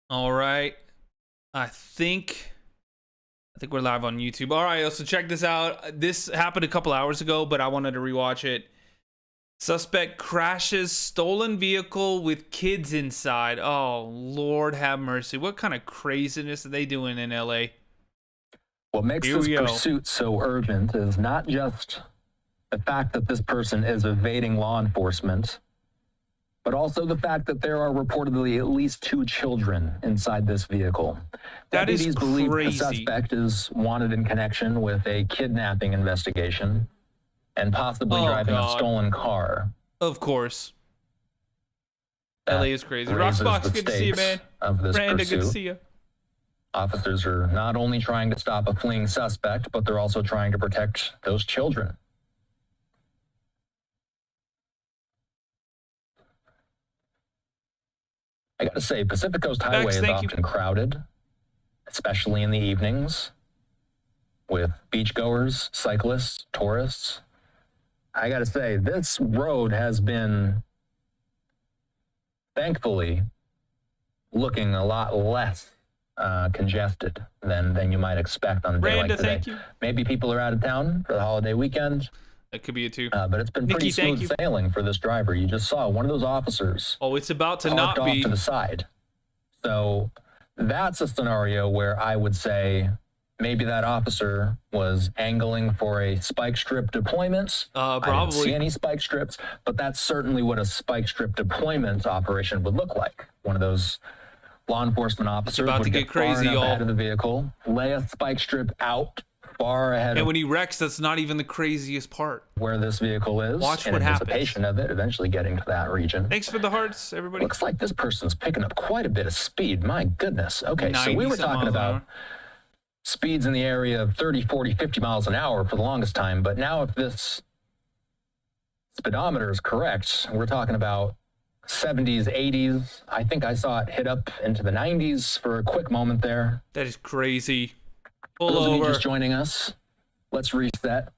All right. I think we're live on YouTube. All right, so check this out. This happened a couple hours ago, but I wanted to rewatch it. Suspect crashes stolen vehicle with kids inside. Oh, Lord have mercy. What kind of craziness are they doing in LA? What makes this pursuit so urgent is not just the fact that this person is evading law enforcement, but also the fact that there are reportedly at least 2 children inside this vehicle. That is Deputies believe the crazy. suspect is wanted in connection with a kidnapping investigation and possibly driving a stolen car. Of course. That LA is crazy. raises Roxbox, the good to see you, man. stakes of this Brandon, good to pursuit. see you. Officers are not only trying to stop a fleeing suspect, but they're also trying to protect those children. I gotta say, Pacific Coast Highway is often crowded, especially in the evenings, with beachgoers, cyclists, tourists. I gotta say, this road has been, thankfully, looking a lot less congested than you might expect on a day like today. Thank you. Maybe people are out of town for the holiday weekend. That could be it too. But it's been pretty smooth sailing for this driver. You just saw one of those officers. Oh, it's about to not off be. To the side. So that's a scenario where I would say maybe that officer was angling for a spike strip deployment. Probably. I didn't see any spike strips, but that's certainly what a spike strip deployment operation would look like. One of those law enforcement officers would get crazy ahead of the vehicle, lay a spike strip out far ahead. And when he wrecks, that's not even the craziest part. Where this vehicle is. Watch in what happens. Anticipation of it eventually getting to that region. Thanks for the hearts, everybody. Looks like this person's picking up quite a bit of speed. My goodness. Okay, so we were talking about speeds in the area of 30, 40, 50 miles an hour for the longest time. But now if this speedometer is correct, we're talking about 70s, 80s. I think I saw it hit up into the 90s for a quick moment there. That is crazy. Pull Those over. of you just joining us, let's reset.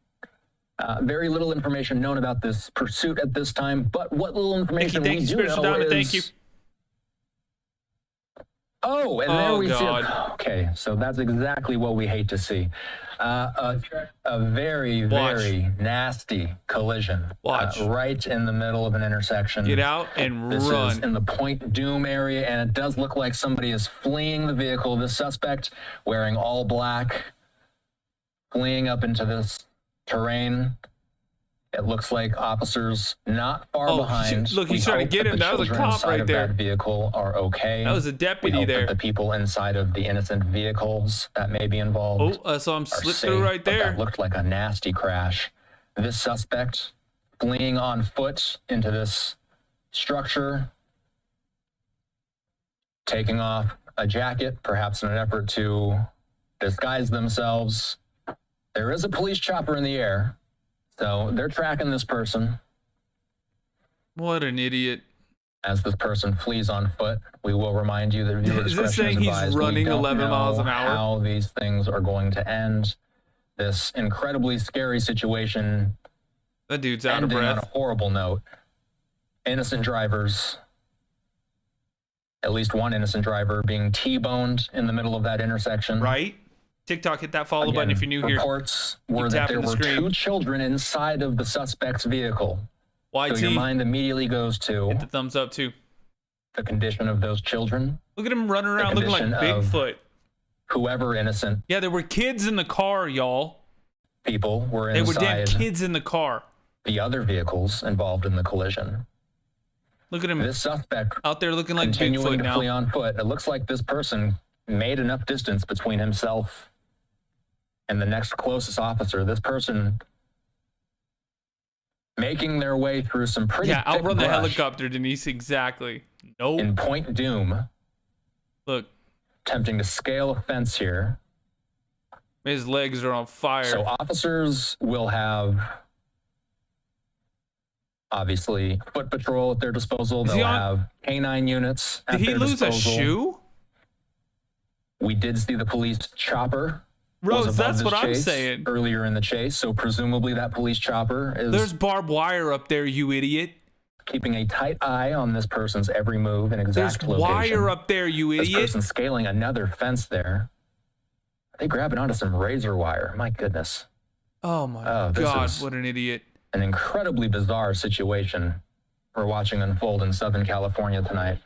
Very little information known about this pursuit at this time, but what little information we do know is... Thank you. Oh, and there we see it. Okay, so that's exactly what we hate to see. A very, very nasty collision. Right in the middle of an intersection. Get out and run. This is in the Point Dume area, and it does look like somebody is fleeing the vehicle. The suspect wearing all black, fleeing up into this terrain. It looks like officers not far behind. Look, he's trying to get him. That was a cop right there. That vehicle are okay. That was a deputy there. That the people inside of the innocent vehicles that may be involved. Oh, I saw him slip through right there. That looked like a nasty crash. This suspect fleeing on foot into this structure, taking off a jacket, perhaps in an effort to disguise themselves. There is a police chopper in the air. So they're tracking this person. What an idiot. As this person flees on foot, we will remind you that viewer discretion is advised. Is this saying he's running 11 miles an hour? How these things are going to end. This incredibly scary situation. That dude's out of breath. On a horrible note. Innocent drivers, at least one innocent driver, being T-boned in the middle of that intersection. Right. TikTok, hit that follow button if you're new here. Reports were that there were 2 children inside of the suspect's vehicle. YT. So your mind immediately goes to... Hit the thumbs up, too. The condition of those children. Look at him running around looking like Bigfoot. Whoever innocent... Yeah, there were kids in the car, y'all. People were inside... They were damn kids in the car. The other vehicles involved in the collision. Look at him. This suspect... out there looking like Bigfoot now. Continuing to flee on foot. It looks like this person made enough distance between himself and the next closest officer. This person making their way through some pretty thick outrun the brush helicopter, Denise. Exactly. Nope. in Point Dume. Look. Attempting to scale a fence here. His legs are on fire. So officers will have, obviously, foot patrol at their disposal. They'll have canine units at their disposal. Did he lose a shoe? We did see the police chopper. Rose, that's what I'm saying. Earlier in the chase, so presumably that police chopper is... There's barbed wire up there, you idiot. keeping a tight eye on this person's every move and exact There's location. wire up there, you This idiot. person scaling another fence there. Are they grabbing onto some razor wire? My goodness. Oh my God, what an idiot. An incredibly bizarre situation we're watching unfold in Southern California tonight.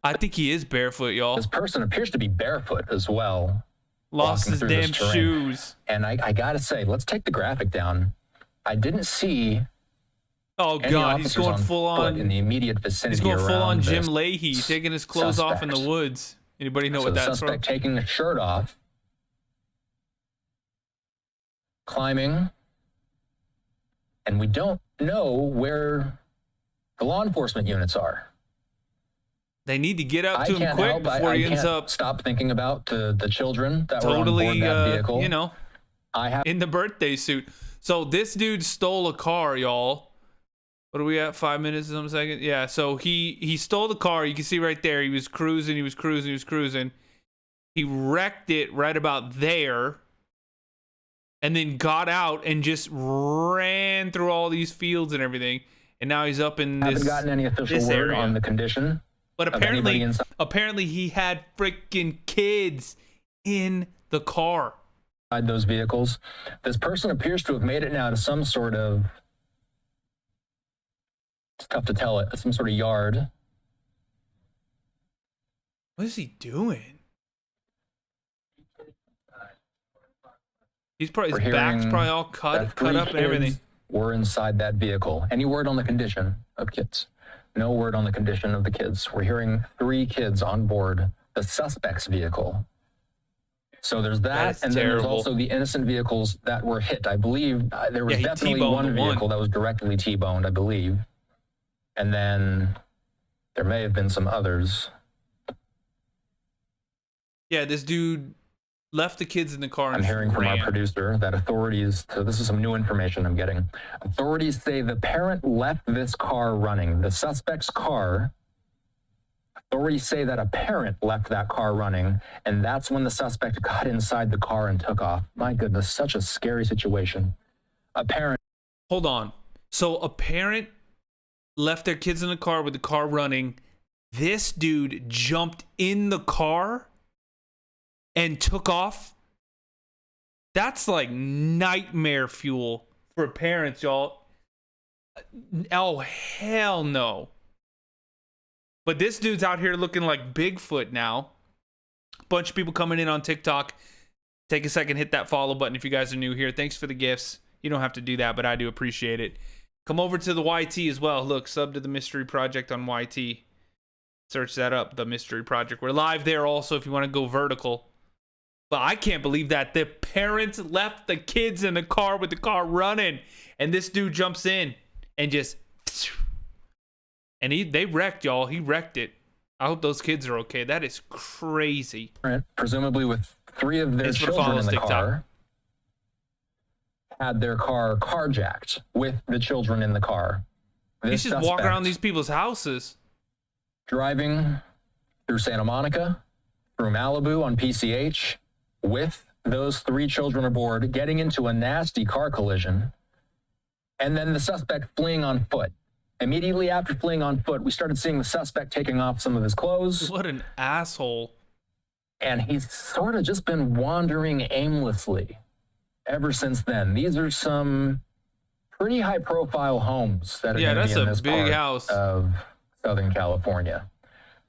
I think he is barefoot, y'all. This person appears to be barefoot as well. Lost his damn shoes. And I gotta say, let's take the graphic down. I didn't see Oh any God, he's officers going full on in the immediate vicinity. He's going full on Jim this Leahy, taking his clothes off in the suspect. woods. Anybody know So what the that's suspect from? taking the shirt off, climbing, and we don't know where the law enforcement units are. They need to get up I to him can't quick help. before I he ends can't up stop thinking about the children that totally, were on board that vehicle. you know, I have in the birthday suit. So this dude stole a car, y'all. What are we at? 5 minutes and some second? Yeah, so he stole the car. You can see right there. He was cruising. He wrecked it right about there. And then got out and just ran through all these fields and everything. And now he's up in haven't this gotten any official this word area. on the condition. But of anybody inside apparently he had freaking kids in the car. those vehicles. This person appears to have made it now to some sort of, it's tough to tell it, some sort of yard. What is he doing? He's probably his back's probably all cut up and everything. Were inside that vehicle. Any word on the condition of kids? No word on the condition of the kids. We're hearing 3 kids on board the suspect's vehicle. So there's that, and then there's also the innocent vehicles that were hit. I believe there was definitely one vehicle that was directly T-boned, I believe. And then there may have been some others. Yeah, this dude left the kids in the car and I'm hearing from our ran. producer that authorities, so this is some new information I'm getting. Authorities say the parent left this car running. The suspect's car, authorities say that a parent left that car running, and that's when the suspect got inside the car and took off. My goodness, such a scary situation. A parent. Hold on. So a parent left their kids in the car with the car running. This dude jumped in the car and took off. That's like nightmare fuel for parents, y'all. Oh, hell no. But this dude's out here looking like Bigfoot now. Bunch of people coming in on TikTok. Take a second, hit that follow button if you guys are new here. Thanks for the gifts. You don't have to do that, but I do appreciate it. Come over to the YT as well. Look, sub to the Mystery Project on YT. Search that up, the Mystery Project. We're live there also if you want to go vertical. But I can't believe that the parents left the kids in the car with the car running, and this dude jumps in and just, and they wrecked, y'all. He wrecked it. I hope those kids are okay. That is crazy. Presumably with 3 of their children in the car, had their car carjacked with the children in the car. He's just walking around these people's houses. Driving through Santa Monica, through Malibu on PCH, with those 3 children aboard, getting into a nasty car collision, and then the suspect fleeing on foot. Immediately after fleeing on foot, we started seeing the suspect taking off some of his clothes. What an asshole. And he's sort of just been wandering aimlessly ever since then. These are some pretty high-profile homes that are going to be in this big part house of Southern California.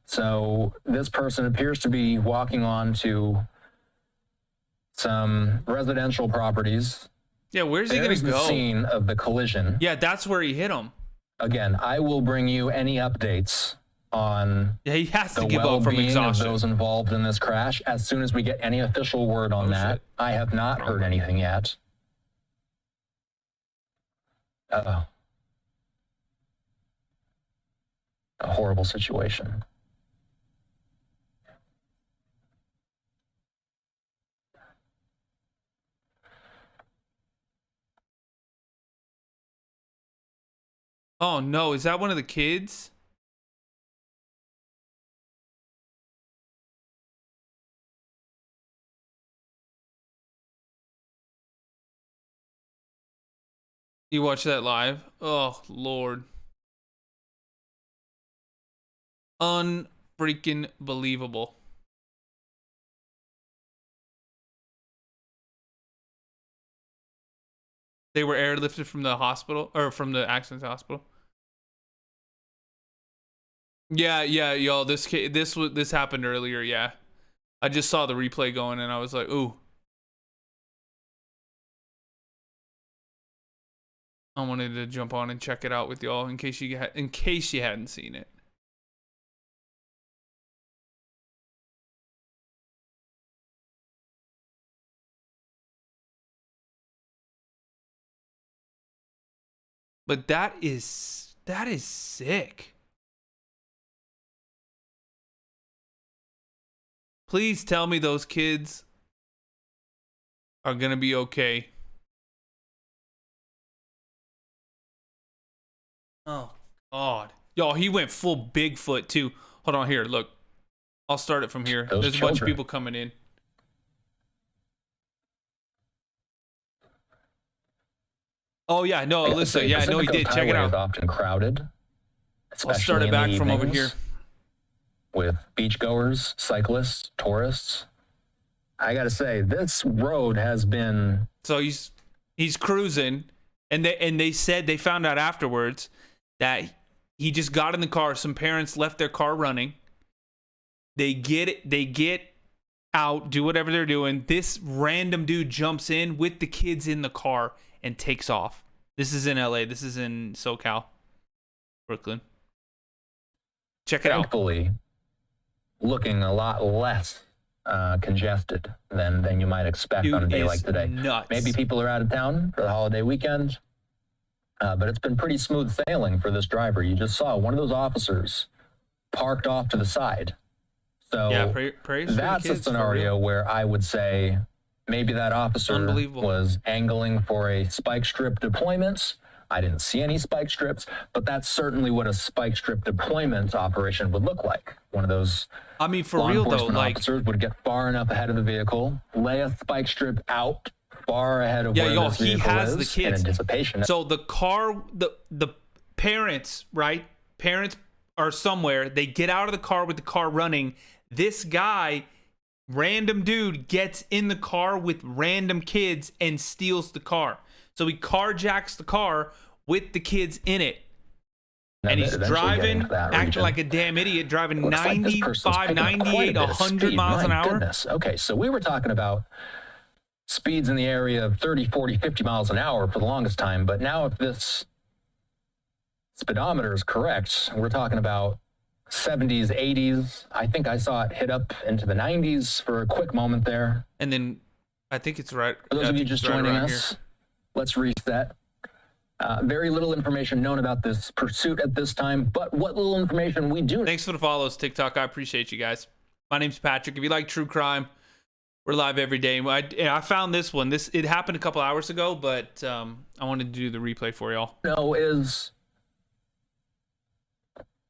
So this person appears to be walking on to some residential properties. Yeah, where's he going to go? The scene of the collision. Yeah, that's where he hit him. Again, I will bring you any updates on he has to the give up from exhaustion of those involved in this crash as soon as we get any official word on that. Shit. I have not heard anything yet. Uh-oh. A horrible situation. Oh no, is that one of the kids? You watch that live? Oh Lord. Unfreaking believable. They were airlifted from the hospital, or from the accident hospital. Yeah, y'all. This happened earlier. Yeah, I just saw the replay going, and I was like, ooh. I wanted to jump on and check it out with y'all in case you hadn't seen it. But that is sick. Please tell me those kids are gonna be okay. Oh God, y'all, he went full Bigfoot too. Hold on here, look. I'll start it from here. There's a bunch of people coming in. Oh yeah, no, Alyssa, yeah, I know he did. Check it out. Often crowded. I'll start it back from over here. With beachgoers, cyclists, tourists. I gotta say, this road has been. So he's cruising, and they said they found out afterwards that he just got in the car. Some parents left their car running. They get out, do whatever they're doing. This random dude jumps in with the kids in the car and takes off. This is in LA. This is in SoCal, Brooklyn. Check it out. Thankfully, looking a lot less congested than you might expect on a day like today. Nuts. Maybe people are out of town for the holiday weekend, but it's been pretty smooth sailing for this driver. You just saw one of those officers parked off to the side. So yeah, praise that's for the kids, a scenario where I would say maybe that officer was angling for a spike strip deployment. I didn't see any spike strips, but that's certainly what a spike strip deployment operation would look like. One of those, I mean, for real though, like, officers would get far enough ahead of the vehicle, lay a spike strip out far ahead of where this vehicle has is the kids. in anticipation. So the car, the parents, right? Parents are somewhere. They get out of the car with the car running. This guy, random dude, gets in the car with random kids and steals the car. So he carjacks the car with the kids in it. And he's driving, acting like a damn idiot, driving 95, 98, 100 miles an hour. Goodness. Okay, so we were talking about speeds in the area of 30, 40, 50 miles an hour for the longest time. But now if this speedometer is correct, we're talking about 70s, 80s. I think I saw it hit up into the 90s for a quick moment there. And then I think it's right. For those of you just joining us, let's reset. Very little information known about this pursuit at this time, but what little information we do. Thanks for the follows, TikTok. I appreciate you guys. My name's Patrick. If you like true crime, we're live every day. I found this one. It happened a couple hours ago, but I wanted to do the replay for y'all. No, is.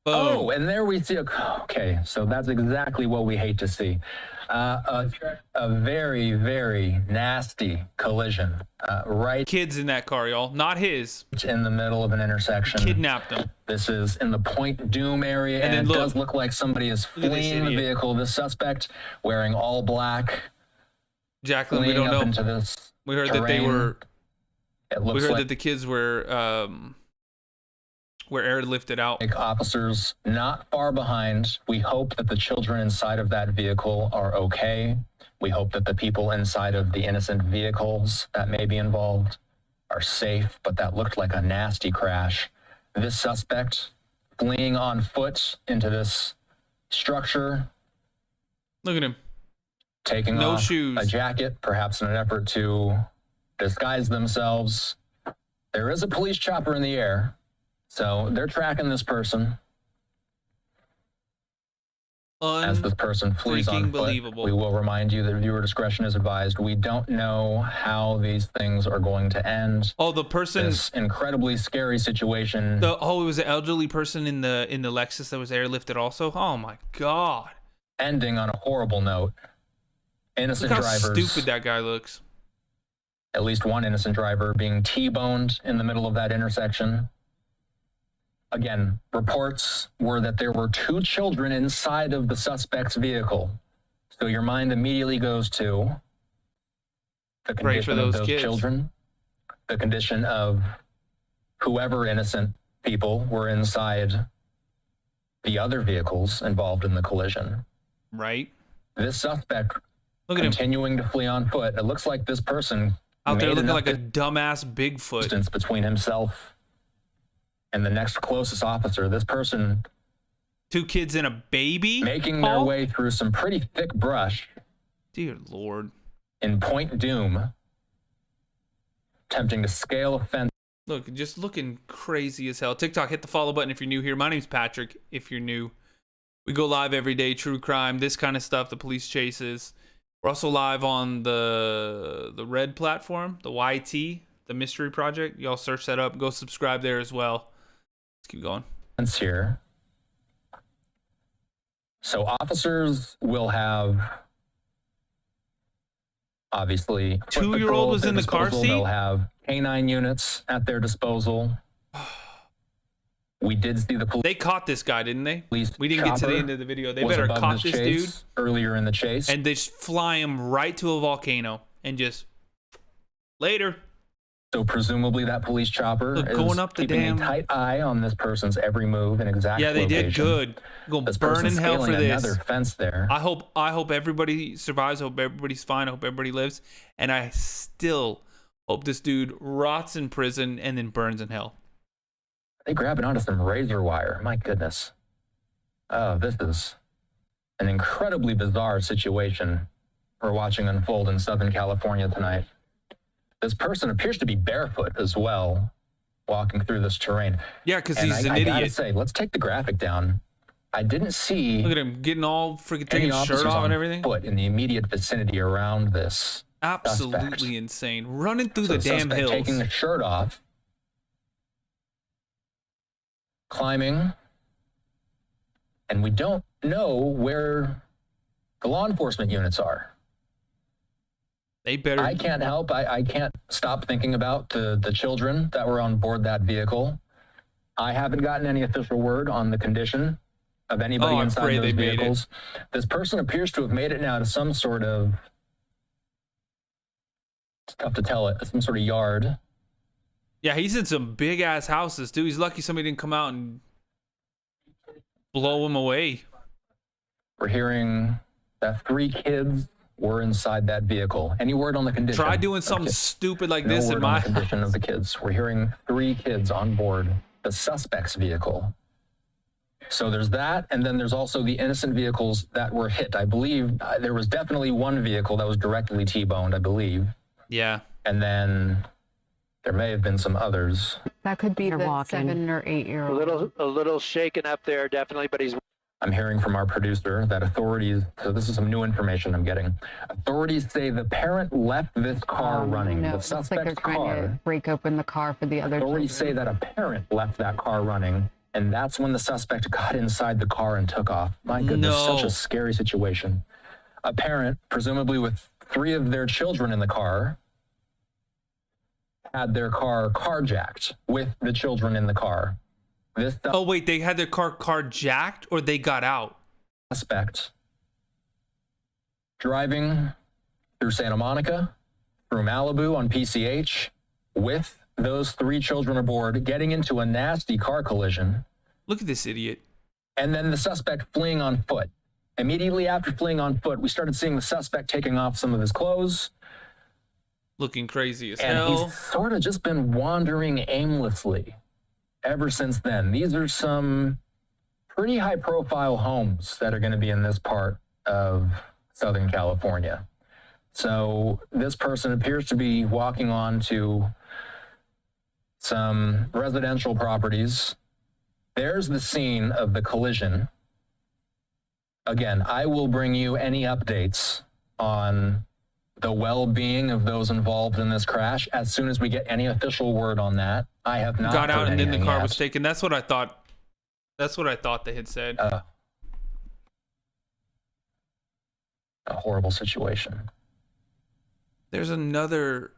Boom. Oh, and there we see. Okay, so that's exactly what we hate to see. A very, very nasty collision. Right. Kids in that car, y'all. Not his. In the middle of an intersection. Kidnapped them. This is in the Point Dume area, and it does look like somebody is fleeing the vehicle. The suspect wearing all black. Jacqueline, we don't know. Into this we heard terrain. That they were. It looks we heard like that the kids were airlifted out. Officers not far behind. We hope that the children inside of that vehicle are okay. We hope that the people inside of the innocent vehicles that may be involved are safe, but that looked like a nasty crash. This suspect fleeing on foot into this structure. Look at him. Taking no off shoes. A jacket, perhaps in an effort to disguise themselves. There is a police chopper in the air. So they're tracking this person. As this person flees on foot, we will remind you that viewer discretion is advised. We don't know how these things are going to end. Oh, the person. This incredibly scary situation. It was an elderly person in the Lexus that was airlifted also. Oh my God. Ending on a horrible note. Innocent Look how drivers. Stupid that guy looks. At least one innocent driver being T-boned in the middle of that intersection. Again, reports were that there were 2 children inside of the suspect's vehicle. So your mind immediately goes to the condition of those children, the condition of whoever innocent people were inside the other vehicles involved in the collision. Right. This suspect continuing to flee on foot. It looks like this person out there looking like a dumbass Bigfoot. Distance between himself and the next closest officer. This person, 2 kids and a baby, making their way through some pretty thick brush. Dear Lord. In Point Dume, attempting to scale a fence. Look, just looking crazy as hell. TikTok, hit the follow button if you're new here. My name's Patrick. If you're new, we go live every day. True crime, this kind of stuff. The police chases. We're also live on the Red platform, the YT, the Mystery Project. Y'all search that up. Go subscribe there as well. Let's keep going. Here. So officers will have, obviously, 2-year-old was in the car seat. They'll have canine units at their disposal. We did see the police. They caught this guy, didn't they? We didn't get to the end of the video. They better caught this dude earlier in the chase, and they just fly him right to a volcano and just later. So presumably that police chopper is going up the keeping a tight eye on this person's every move and exact location. Yeah, they did good. Gonna burn in hell for this. Another fence there. I hope everybody survives. I hope everybody's fine. I hope everybody lives. And I still hope this dude rots in prison and then burns in hell. They grabbing onto some razor wire. My goodness. Oh, this is an incredibly bizarre situation we're watching unfold in Southern California tonight. This person appears to be barefoot as well, walking through this terrain. Yeah, because he's an idiot. I gotta say, let's take the graphic down. I didn't see. Look at him getting all freaking taking his shirt off and everything. Foot in the immediate vicinity around this. Absolutely suspect. Insane. Running through the damn hills. Taking the shirt off. Climbing. And we don't know where the law enforcement units are. They better. I can't help. I can't stop thinking about the children that were on board that vehicle. I haven't gotten any official word on the condition of anybody inside those vehicles. This person appears to have made it now to some sort of, it's tough to tell it, some sort of yard. Yeah, he's in some big ass houses too. He's lucky somebody didn't come out and blow him away. We're hearing that 3 kids were inside that vehicle. Any word on the condition? Try doing something stupid like this in my condition of the kids. We're hearing 3 kids on board the suspect's vehicle. So there's that, and then there's also the innocent vehicles that were hit. I believe there was definitely one vehicle that was directly T-boned, I believe. Yeah. And there may have been some others. That could be the walking. 7 or 8-year-old. A little shaken up there, definitely, but he's. I'm hearing from our producer that authorities, so this is some new information I'm getting. Authorities say the parent left this car running. No, the looks like suspect's they're trying car. to break open the car for the other Authorities say that a parent left that car running, and that's when the suspect got inside the car and took off. My goodness, such a scary situation. A parent, presumably with 3 of their children in the car, had their car carjacked with the children in the car. Oh, wait, they had their car carjacked or they got out? Suspect driving through Santa Monica, through Malibu on PCH, with those 3 children aboard, getting into a nasty car collision. Look at this idiot. And then the suspect fleeing on foot. Immediately after fleeing on foot, we started seeing the suspect taking off some of his clothes. Looking crazy as and hell. He's sort of just been wandering aimlessly ever since then. These are some pretty high-profile homes that are going to be in this part of Southern California. So this person appears to be walking on to some residential properties. There's the scene of the collision. Again, I will bring you any updates on the well-being of those involved in this crash as soon as we get any official word on that. I have not got out and then the car yet. was taken. That's what I thought. That's what I thought they had said. A horrible situation. There's another.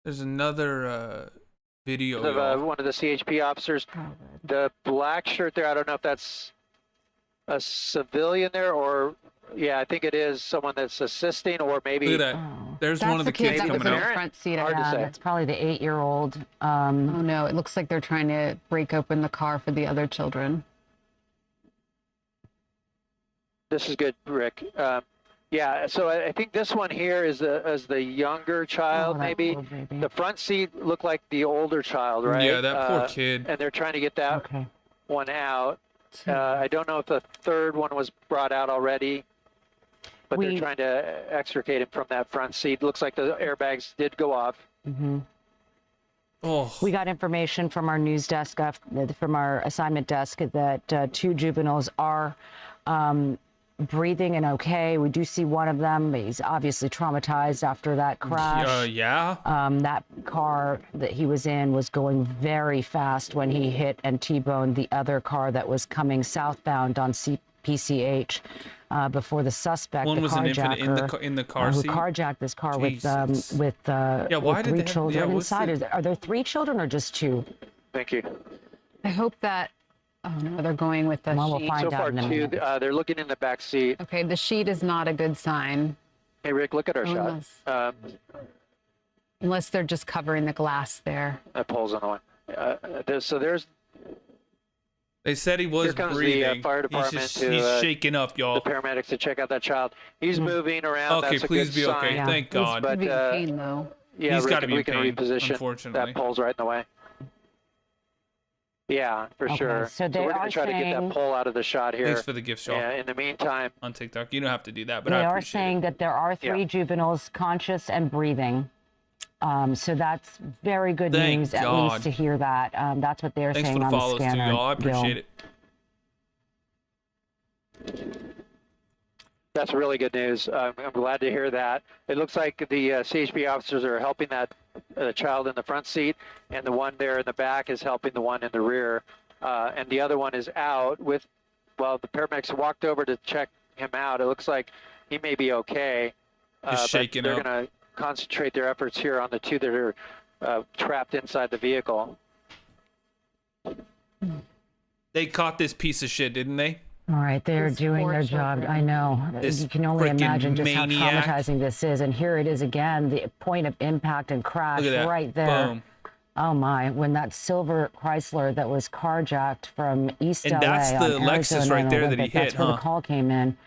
There's another video. Of, y'all. one of the CHP officers. Oh, good. The black shirt there, I don't know if that's a civilian there or, yeah, I think it is someone that's assisting or maybe. Look at that. Oh. There's That's one of the kid kids that was coming in the out. front seat. Hard to Yeah, say. that's probably the 8-year-old. Oh no, it looks like they're trying to break open the car for the other children. This is good, Rick. Yeah, so I think this one here is the younger child, Oh, that maybe. poor baby. The front seat looked like the older child, right? Yeah, that poor kid. And they're trying to get that Okay. one out. I don't know if the third one was brought out already, but they're trying to extricate him from that front seat. Looks like the airbags did go off. Mm-hmm. Oh, We got information from our news desk, from our assignment desk, that 2 juveniles are breathing and okay. We do see one of them. He's obviously traumatized after that crash. yeah. That car that he was in was going very fast when he hit and T-boned the other car that was coming southbound on PCH before the suspect, One the was an infant carjacker, in the car who seat. carjacked this car Jesus. with why did 3 they have- children yeah, what's inside. the- Are there 3 children or just 2? Thank you. I hope that. Oh no, they're going with the Well, we'll sheet. find So out far, in a 2, minute. they're looking in the back seat. Okay, the sheet is not a good sign Hey, Rick, look at our Unless- shot. unless they're just covering the glass there. That pole's on the one. So there's They said he was Here comes the, breathing. fire He's department just- to, he's shaking up, the y'all. paramedics to check out that child. He's moving around. Okay, That's a please good be sign. okay. Yeah. Thank He's God. But, being pain though. Yeah, He's Rick, gotta if be we in can pain, reposition, unfortunately. that pole's right in the way. Yeah, for Okay, sure. so they we're going are to try to get saying- that pole out of the shot here. Thanks for the gift, y'all. Yeah, in the meantime, On TikTok, you don't have to do that, but They I are appreciate saying it. that there are 3 Yeah. juveniles conscious and breathing. So that's very good Thank news, at God. least to hear that. That's what they're Thanks saying for the on the follows too, scanner. y'all. I Gil. appreciate it. that's really good news. I'm glad to hear that. It looks like the CHP officers are helping that child in the front seat, and the one there in the back is helping the one in the rear. And the other one is out with, well, the paramedics walked over to check him out. It looks like he may be okay. Just but shaking they're up. going to concentrate their efforts here on the 2 that are trapped inside the vehicle. They caught this piece of shit, didn't they? All right, they're These doing poor their job. children. I know. This You can only freaking imagine just maniac. how traumatizing this is. And here it is again, the point of impact and crash Look at that. right there. Boom. Oh my, when that silver Chrysler that was carjacked from East And LA that's the on Lexus Arizona right and there that he Olympic, that's hit, where huh? the call came in.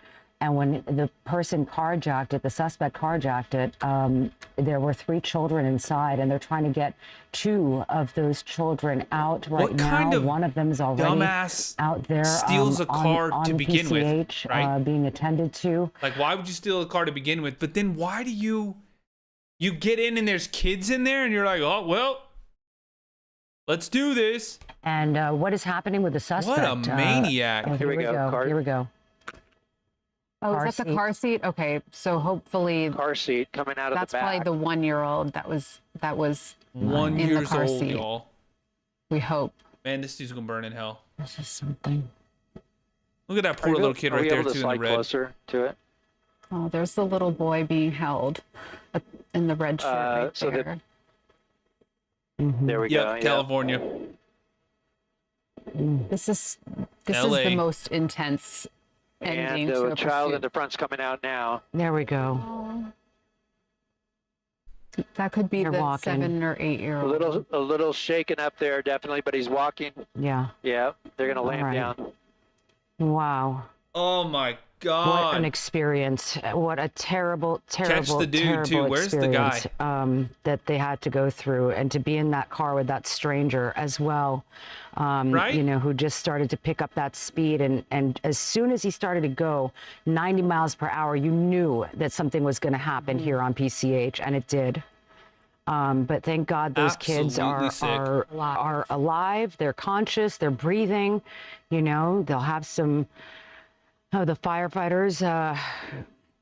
And when the person carjacked it, the suspect carjacked it, there were 3 children inside, and they're trying to get 2 of those children out right What kind now. of One of them is already dumbass out there steals a car on to begin with, PCH, right? being attended to. Like, why would you steal a car to begin with? But then why do you get in and there's kids in there and you're like, oh, well, let's do this. And what is happening with the suspect? What a maniac. Here we go. Car- Here we go. Oh, Car is that the seat. car seat? Okay, so hopefully Car seat coming out of that's the back. probably the 1-year-old that was 1 in the years car old, seat. y'all. we hope. Man, this dude's gonna burn in hell. This is something. Look at that Are poor you- little kid are right we there able too to in the slide red. closer to it? Oh, there's the little boy being held in the red shirt right so the- there. There we Yep, go. yeah. California. This is LA. the most intense ending And to the a child in pursuit. the front's coming out now. There we go. Oh. That could be They're the walking. 7 or 8-year-old. A little shaken up there, definitely, but he's walking. Yeah. Yeah, they're gonna lay him Alright. down. Wow. Oh my What an God. experience. What a terrible, terrible, the dude, terrible too. Where's the guy? experience that they had to go through, and to be in that car with that stranger as well, Right? you know, who just started to pick up that speed. And as soon as he started to go 90 miles per hour, you knew that something was going to happen here on PCH, and it did. But thank God those kids Absolutely sick. are alive. They're conscious. They're breathing. You know, they'll have some. Oh, the firefighters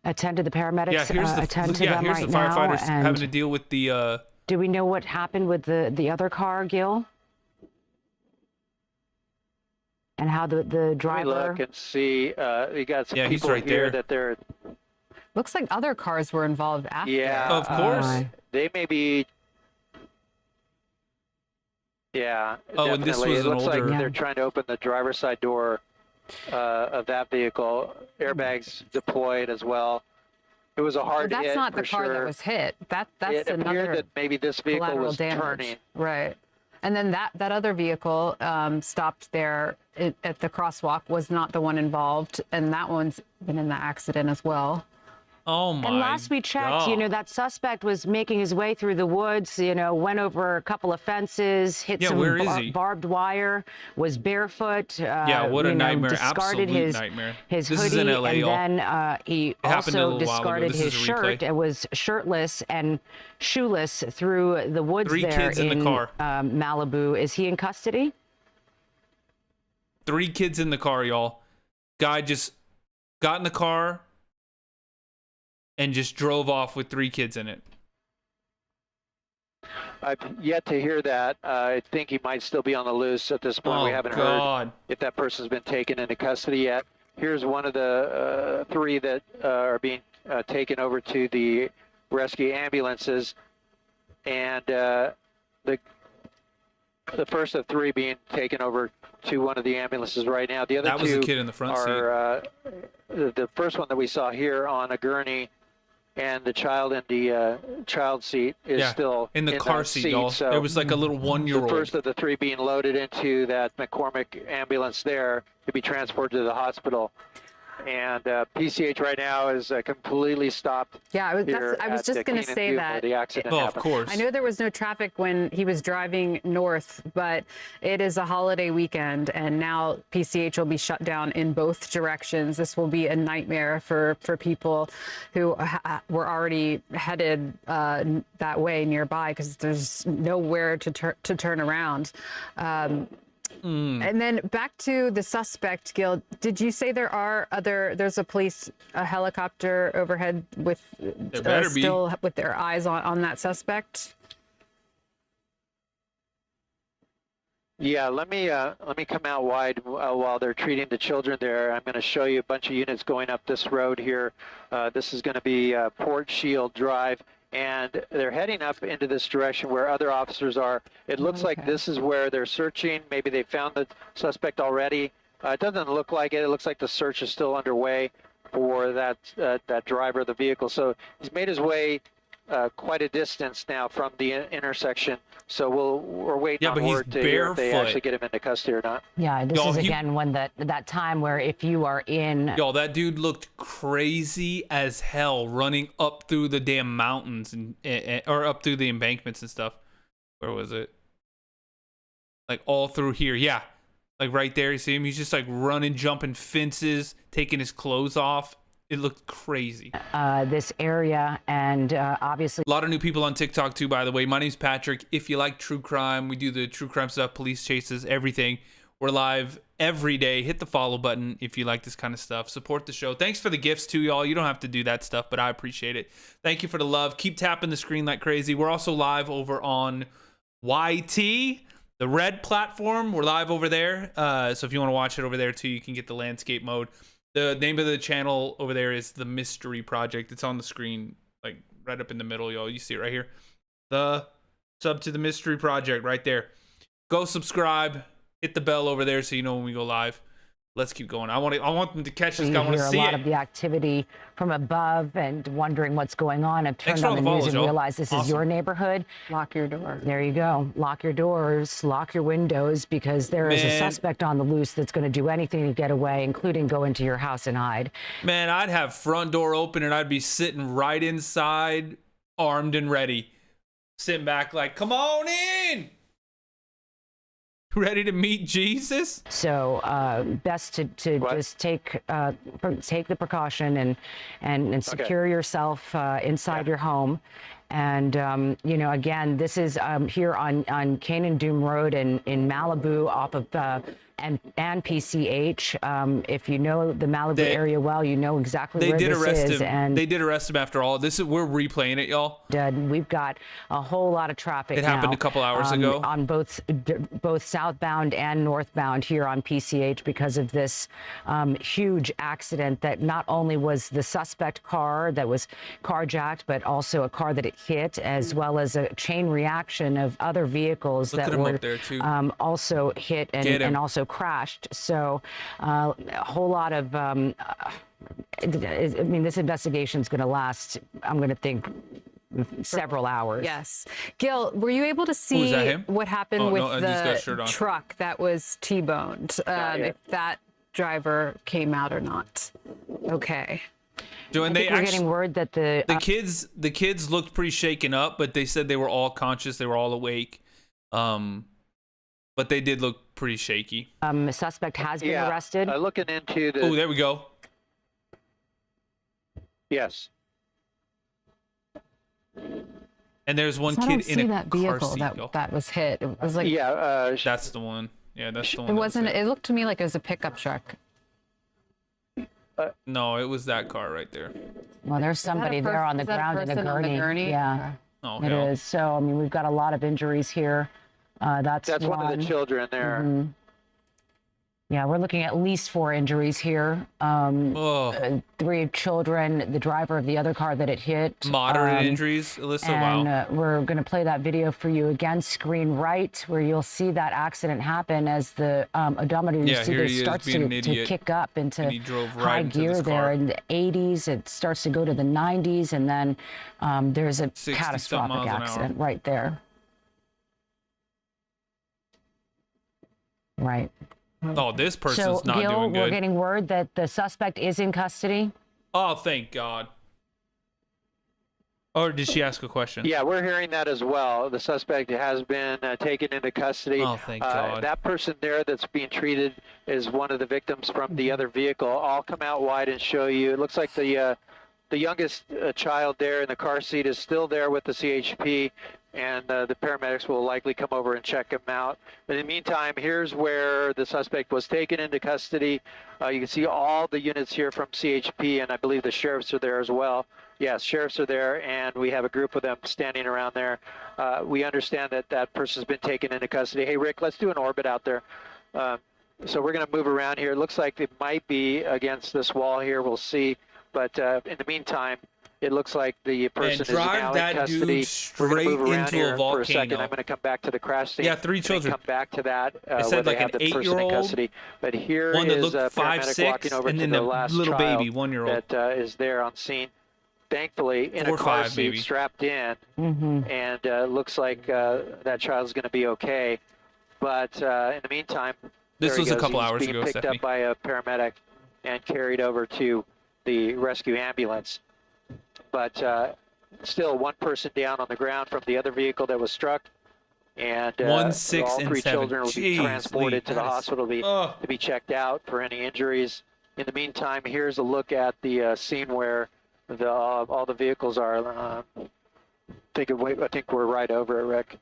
attend to the paramedics. Yeah, here's attend to them here's right the now. firefighters having And to deal with the do we know what happened with the other car, Gil? And how the Let me driver? look and see. You got some Yeah, he's people right here there. that they're. Looks like other cars were involved after. Yeah, Of course. Uh, they may be Yeah, Oh, and this definitely. was It an looks like older- they're trying to open the driver's side door of that vehicle. Airbags deployed as well. It was a Well, hard that's hit not the for car that sure. was hit. That's It appeared another that maybe this vehicle collateral was damage. turning. Right. And then that other vehicle stopped there at the crosswalk, was not the one involved, and that one's been in the accident as well. Oh my And last we checked, you know, God. that suspect was making his way through the woods, you know, went over a couple of fences, hit Yeah, some where is he? barbed wire, was barefoot. Yeah, what a you know, nightmare. discarded Absolute his, nightmare. his This hoodie, is in LA, and y'all. then he happened a also little while ago. discarded This his is a shirt replay. and was shirtless and shoeless through the woods 3 there kids in the car. Malibu. Is he in custody? 3 kids in the car, y'all. Guy just got in the car and just drove off with 3 kids in it. I've yet to hear that. I think he might still be on the loose at this point. Oh We haven't heard God. if that person's been taken into custody yet. Here's one of the 3 that are being taken over to the rescue ambulances, and the first of 3 being taken over to one of the ambulances right now. The other That was 2 the kid in the front seat. are the first one that we saw here on a gurney, and the child in the child seat is Yeah, still in the car that seat, y'all. So There was like a little the 1-year-old. first of the 3 being loaded into that McCormick ambulance there to be transported to the hospital. And PCH right now is completely stopped. Yeah, I was here at just going to Keenan say Dume that. where the accident Oh, of happened. course. I know there was no traffic when he was driving north, but it is a holiday weekend, and now PCH will be shut down in both directions. This will be a nightmare for people who were already headed that way nearby, because there's nowhere to turn around. And then back to the suspect, Gil. Did you say there's a helicopter overhead with better be. still with their eyes on that suspect? Yeah, let me come out wide while they're treating the children there. I'm going to show you a bunch of units going up this road here. This is going to be Port Shield Drive, and they're heading up into this direction where other officers are. It looks like this is where they're searching. Maybe they found the suspect already. It doesn't look like it. It looks like the search is still underway for that driver of the vehicle. So he's made his way quite a distance now from the intersection. So we're waiting on but he's word to hear if they barefoot. actually get him into custody or not. Yeah, this Y'all, is he- again when that time where if you are in Y'all, that dude looked crazy as hell running up through the damn mountains and or up through the embankments and stuff. Where was it? Like all through here. Yeah. Like right there, you see him? He's just like running, jumping fences, taking his clothes off. It looked crazy. this area, and obviously A lot of new people on TikTok too, by the way. My name's Patrick. If you like true crime, we do the true crime stuff, police chases, everything. We're live every day. Hit the follow button if you like this kind of stuff. Support the show. Thanks for the gifts too, y'all. You don't have to do that stuff, but I appreciate it. Thank you for the love. Keep tapping the screen like crazy. We're also live over on YT, the red platform. We're live over there. So if you want to watch it over there too, you can get the landscape mode. The name of the channel over there is The Mystery Project. It's on the screen, like right up in the middle, y'all. You see it right here. The sub to The Mystery Project right there. Go subscribe. Hit the bell over there so you know when we go live. Let's keep going. I want them to catch this you guy. I want hear to a see lot it. of the activity from above and wondering what's going on. I've Thanks turned for on all the the news follows, and y'all. realized this is Awesome. your neighborhood. Lock your door. There you go. Lock your doors, lock your windows, because there is a Man. suspect on the loose that's going to do anything to get away, including go into your house and hide. Man, I'd have front door open and I'd be sitting right inside, armed and ready. Sitting back like, come on in. Ready to meet Jesus? So best to What? just take the precaution and secure yourself inside your home. And you know, again, this is here on Canaan Dume Road in Malibu, off of and PCH. If you know the Malibu area well, you know exactly They where did this arrest is. him. And They did arrest him after all. We're replaying it, y'all. we've got a whole lot of traffic. It happened now, a couple hours ago. on both southbound and northbound here on PCH because of this huge accident that not only was the suspect car that was carjacked, but also a car that it hit, as well as a chain reaction of other vehicles Look at that him were up there, too. also hit Get him. and also crashed. So a whole lot of, I mean, this investigation is going to last, I'm going to think, several hours. Yes. Gil, were you able to see that him? what happened Oh, with no, he's got a shirt the on. truck that was T-boned? If that driver came out or not? Okay. And they We're actually, getting word that the the kids looked pretty shaken up, but they said they were all conscious, they were all awake. But they did look pretty shaky. suspect has been arrested. Looking into the. Oh, there we go. Yes. And there's one I kid don't see in a that car vehicle seat. that was hit. It was like That's the one. Yeah, that's the one. it that wasn't. was hit. It looked to me like it was a pickup truck. No, it was that car right there. Well, there's somebody there on the is that a ground in a person on the gurney. gurney? Yeah, Oh, it hell. is. So I mean, we've got a lot of injuries here. That's one of the children there. Yeah, we're looking at least 4 injuries here. Oh, 3 children, the driver of the other car that it hit. moderate injuries, Alyssa. And Wow. we're going to play that video for you again, screen right, where you'll see that accident happen as the odometer you Yeah, see here there he is starts being an to idiot. kick up into And he drove right high into gear this there car. in the 80s. It starts to go to the 90s, and then there's a 60-something catastrophic miles an hour. accident right there. Right. Oh, this person's So, not Gil, doing we're good. getting word that the suspect is in custody. Oh, thank God. Or did she ask a question? Yeah, we're hearing that as well. The suspect has been taken into custody. Oh, thank God. That person there that's being treated is one of the victims from the other vehicle. I'll come out wide and show you. It looks like the youngest child there in the car seat is still there with the CHP, and the paramedics will likely come over and check him out. But in the meantime, here's where the suspect was taken into custody. You can see all the units here from CHP, and I believe the sheriffs are there as well. Yes, sheriffs are there, and we have a group of them standing around there. We understand that that person's been taken into custody. Hey, Rick, let's do an orbit out there. So we're going to move around here. It looks like it might be against this wall here. We'll see. But in the meantime, it looks like the person is now drive in that custody. dude We're going to move straight around into a here for a second. volcano. I'm going to come back to the crash scene. Yeah, 3 and children. Come back to that I said where like they have an the person in 8-year-old, custody. But here one that is looked a 5, paramedic 6, walking over and to then the a last little child baby, 1-year-old. that is there on scene. Thankfully, in 4 a or car 5 seat, maybe. strapped in, and looks like that child's going to be okay. But in the meantime, This there he was a goes. couple He's hours being ago, picked Stephanie. up by a paramedic and carried over to the rescue ambulance. But still, one person down on the ground from the other vehicle that was struck, and 1, 6, all and 3 7. children will be Jeez, transported Lee, to the that is- hospital to be checked out for any injuries. In the meantime, here's a look at the scene where all the vehicles are. I think we're right over it, Rick.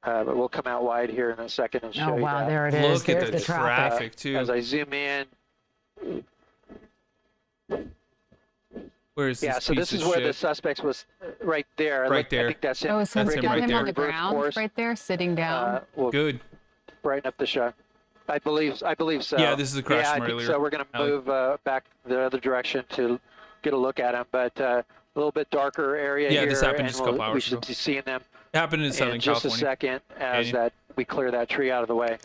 But we'll come out wide here in a second and show Oh, you wow, that. there it is. Look at There's the traffic, too. As I zoom in, Where is this yeah, so this piece is of where the shit? suspect was right there. Right there. I think that's him. Oh, so That's it's him got right him there. on the Reverse ground course. right there, sitting down. We'll Good. brighten up the shot. I believe so. Yeah, this is the crash Yeah, I from think earlier. so. We're going to Allie. move back the other direction to get a look at him, but a little bit darker area Yeah, here. this happened and just a couple we hours should ago. be seeing them It happened in Southern in just California. a second as Canyon. that we clear that tree out of the way.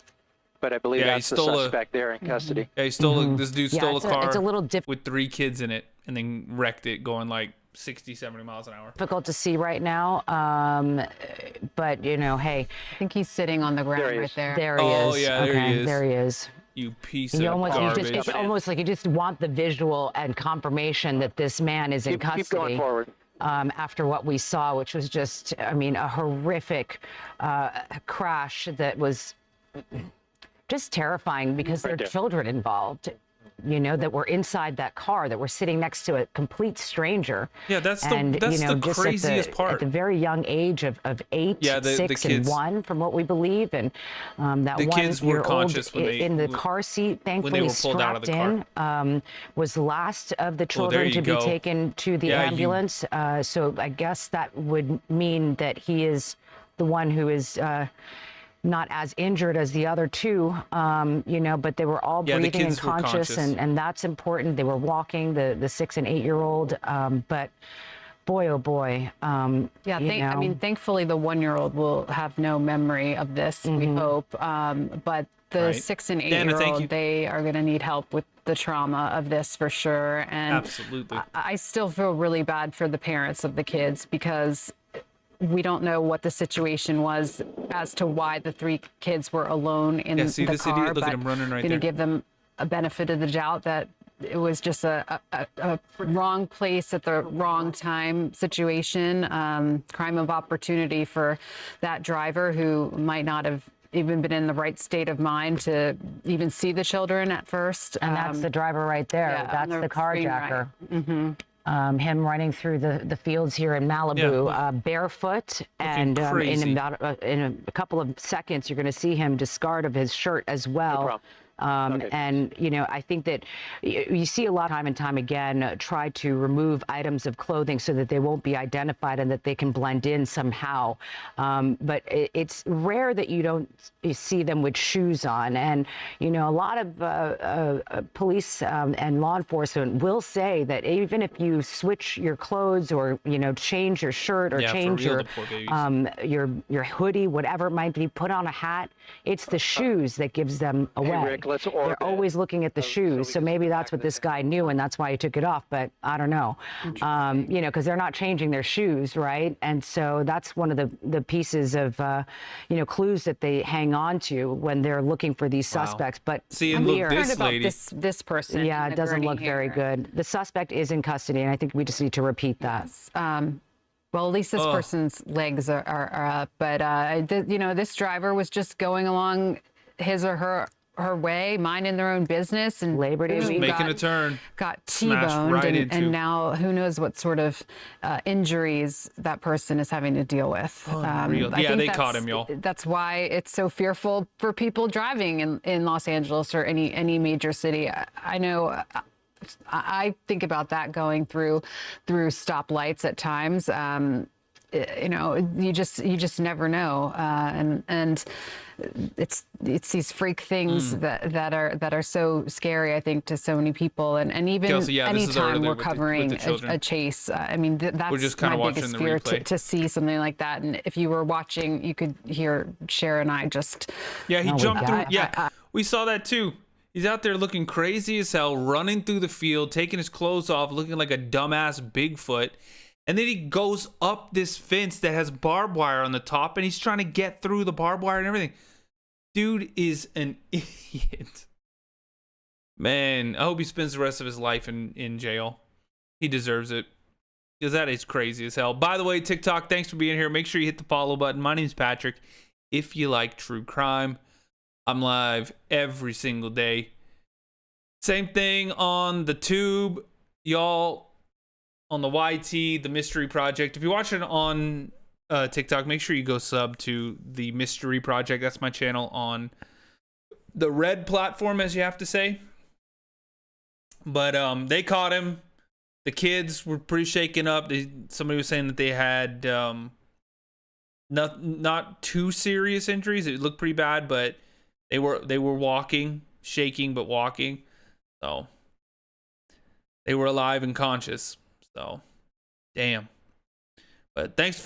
But I believe Yeah, he that's the stole a- suspect there in custody. Yeah, he stole this dude Yeah, stole a car it's a little with 3 kids in it and then wrecked it going like 60, 70 miles an hour. difficult to see right now, but you know, hey, I think he's sitting on the There ground he right is. there. there he Oh, is. yeah, there he is. There he is. You piece You of almost, garbage. it's almost like you just want the visual and confirmation that this man is in Keep custody. going forward. After what we saw, which was just, I mean, a horrific crash that was just terrifying because there are there. children involved, you know, that were inside that car, that were sitting next to a complete stranger. Yeah, that's the And, that's you know, the just craziest at part. the very young age of 8, Yeah, the 6, kids. and 1, from what we believe. And that The kids were 1-year-old conscious when they- in the car seat, thankfully were pulled out of the strapped in, was the last of the Oh, there children you to go. be taken to the Yeah, you- ambulance. So I guess that would mean that he is the one who is not as injured as the other 2, you know, but they were all Yeah, the breathing and kids were conscious, conscious. and that's important. They were walking, the 6 and 8-year-old, but boy, oh boy. Yeah, I mean, thankfully the 1-year-old will have no memory of this, we hope. But the Right. 6 and Dana, thank you. 8-year-old, they are going to need help with the trauma of this for sure. And Absolutely. I still feel really bad for the parents of the kids because we don't know what the situation was as to why the 3 kids were alone in Yeah, see the this car. idiot? Look at but him running right I'm there. going to give them a benefit of the doubt that it was just a wrong place at the wrong time situation, crime of opportunity for that driver who might not have even been in the right state of mind to even see the children at first. And that's the driver right there. yeah, That's on the the screen, carjacker. right. Him running through the fields here in Malibu, barefoot, and crazy. in a couple of seconds, you're going to see him discard of his shirt as well. problem. And, you know, I think that you see a lot time and time again try to remove items of clothing so that they won't be identified and that they can blend in somehow. But it's rare that you see them with shoes on. And, you know, a lot of police and law enforcement will say that even if you switch your clothes or, you know, change your shirt or Yeah, for change real, your, the poor babies. your hoodie, whatever it might be, put on a hat, it's the shoes that gives them away. Hey, Rick, let's orbit. They're always looking at the So we shoes, so can maybe sit that's back what to this the guy knew, and that's why he took it off. But I don't know, you know, because they're not changing their shoes, right? And so that's one of the pieces of, you know, clues that they hang on to when they're looking for these suspects. But See, and look, Concerned this about lady. this person. yeah, in it the doesn't gurney look very here. good. The suspect is in custody, and I think we just need to repeat that. Well, at least this person's legs are up. But, you know, this driver was just going along his or her way, minding their own business. And Labor Day boom, week. Making a turn. Got Smashed T-boned. right into. And now who knows what sort of injuries that person is having to deal with. Unreal. I Yeah, think they caught him, y'all. That's why it's so fearful for people driving in Los Angeles or any major city. I know I think about that going through stoplights at times. You know, you just never know, and it's these freak things that are so scary, I think, to so many people, and even Kelsey, yeah, this is anytime earlier we're with the covering children. a chase. I mean, that's just kinda my watching biggest the fear replay. to see something like that. And if you were watching, you could hear Cher and I just. Yeah, he jumped through. I- Yeah, we saw that too. He's out there looking crazy as hell, running through the field, taking his clothes off, looking like a dumbass Bigfoot. And then he goes up this fence that has barbed wire on the top, and he's trying to get through the barbed wire and everything. Dude is an idiot. Man, I hope he spends the rest of his life in jail. He deserves it. Because that is crazy as hell. By the way, TikTok, thanks for being here. Make sure you hit the follow button. My name's Patrick. If you like true crime, I'm live every single day. Same thing on the tube, y'all, on the YT, the Mystery Project. If you're watching on TikTok, make sure you go sub to the Mystery Project. That's my channel on the red platform, as you have to say. But they caught him. The kids were pretty shaken up. Somebody was saying that they had not too serious injuries. It looked pretty bad, but they were walking, shaking, but walking. So they were alive and conscious. So damn. But thanks for